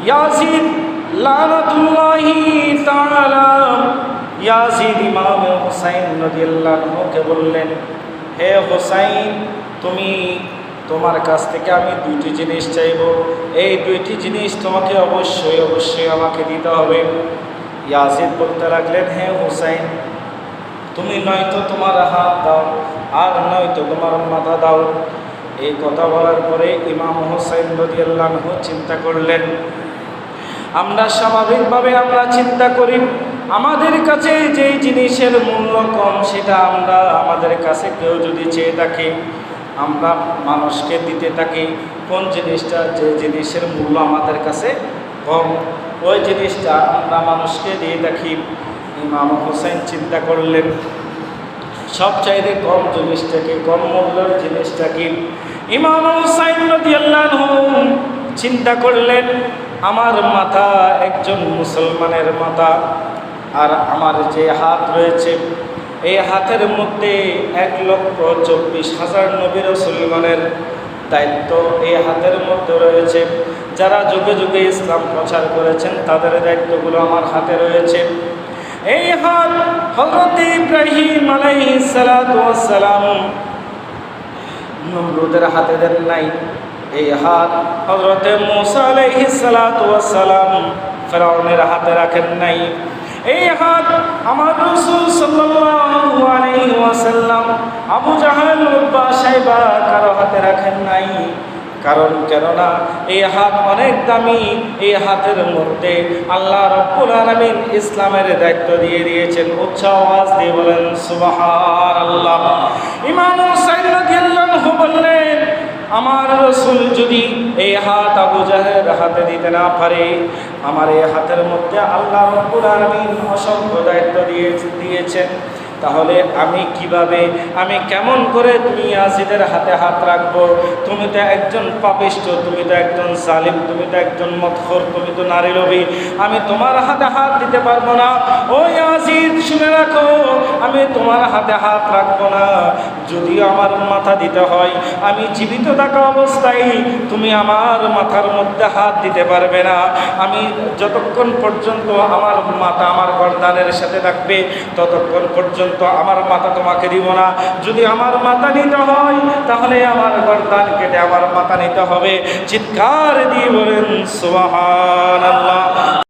Yazid লানাতুল্লাহি তাআলা Yazid ইমাম হুসাইন রাদিয়াল্লাহু আনহুকে বললেন, হে হুসাইন, তোমার কাছ থেকে আমি দুইটি জিনিস চাইব, এই দুইটি জিনিস তোমাকে অবশ্যই অবশ্যই আমাকে দিতে হবে। ইয়াজিদ বলতে লাগলেন, হে হুসাইন, তুমি নয়তো তোমার হাত দাও আর নয়তো তোমার মাথা দাও। এই কথা বলার পরে ইমাম হুসাইন রাদিয়াল্লাহু আনহু চিন্তা করলেন। আমরা স্বাভাবিকভাবে আমরা চিন্তা করি আমাদের কাছে যেই জিনিসের মূল্য কম সেটা আমরা আমাদের কাছে কেউ যদি চেয়ে থাকি, আমরা মানুষকে দিতে থাকি কোন জিনিসটা, যে জিনিসের মূল্য আমাদের কাছে কম ওই জিনিসটা আমরা মানুষকে দিয়ে থাকি। ইমাম হোসেন চিন্তা করলেন সবচাইতে কম জিনিসটাকে, কম মূল্যের জিনিসটাকে। ইমাম হুসাইন রাদিয়াল্লাহু আনহু চিন্তা করলেন, আমার মাথা একজন মুসলমানের মাথা, আর আমার যে হাত রয়েছে এই হাতের মধ্যে 1,24,000 নবী রাসূলগণের দায়িত্ব এই হাতের মধ্যে রয়েছে। যারা যুগে যুগে ইসলাম প্রচার করেছেন তাদের দায়িত্বগুলো আমার হাতে রয়েছে। এই হাত হযরত ইব্রাহিম আলাইহিস সালাতু ওয়াস সালাম নমরুদের হাতে দেন নাই, এই হাত হযরত মূসা আলাইহিস সালাতু ওয়াস সালাম ফিরআউনের হাতে রাখেন নাই। এই হাত আমার রাসূল সাল্লাল্লাহু আলাইহি ওয়াসাল্লাম আবু জাহেল উতবা সাইবা কারো হাতে রাখেন নাই। কারণ কেননা এই হাত অনেক দামি, এই হাতের মধ্যে আল্লাহ রাব্বুল আলামিন ইসলামের দায়িত্ব দিয়ে দিয়েছেন। উচ্চ আওয়াজ দিয়ে বলেন সুবহানাল্লাহ। ইমাম হুসাইন রাদিয়াল্লাহু আনহু বললেন, আমার রাসূল যদি এই হাত আবু জাহেলের হাতে দিতে না পারে, আমার এই হাতের মধ্যে আল্লাহ রাব্বুল আলামিন অসংখ্য দায়িত্ব দিয়েছেন, তাহলে আমি কিভাবে, আমি কেমন করে তুমি ইয়াজিদের হাতে হাত রাখবো? তুমি তো একজন পাপিষ্ঠ, তুমি তো একজন জালিম, তুমি তো একজন মদখোর, তুমি তো নারী লোভী, আমি তোমার হাতে হাত দিতে পারবো না। ও ইয়াজিদ শুনে রাখো, আমি তোমার হাতে হাত রাখবো না। যদিও আমার মাথা দিতে হয়, আমি জীবিত থাকা অবস্থায় তুমি আমার মাথার মধ্যে হাত দিতে পারবে না। আমি যতক্ষণ পর্যন্ত আমার মাথা আমার গর্দানের সাথে থাকবে ততক্ষণ পর্যন্ত আমার মাথা তোমাকে দিব না। যদি আমার মাথা নিতে হয় তাহলে আমার গর্দান কেটে আমার মাথা নিতে হবে। চিৎকার দিয়ে বলেন সুবহানাল্লাহ।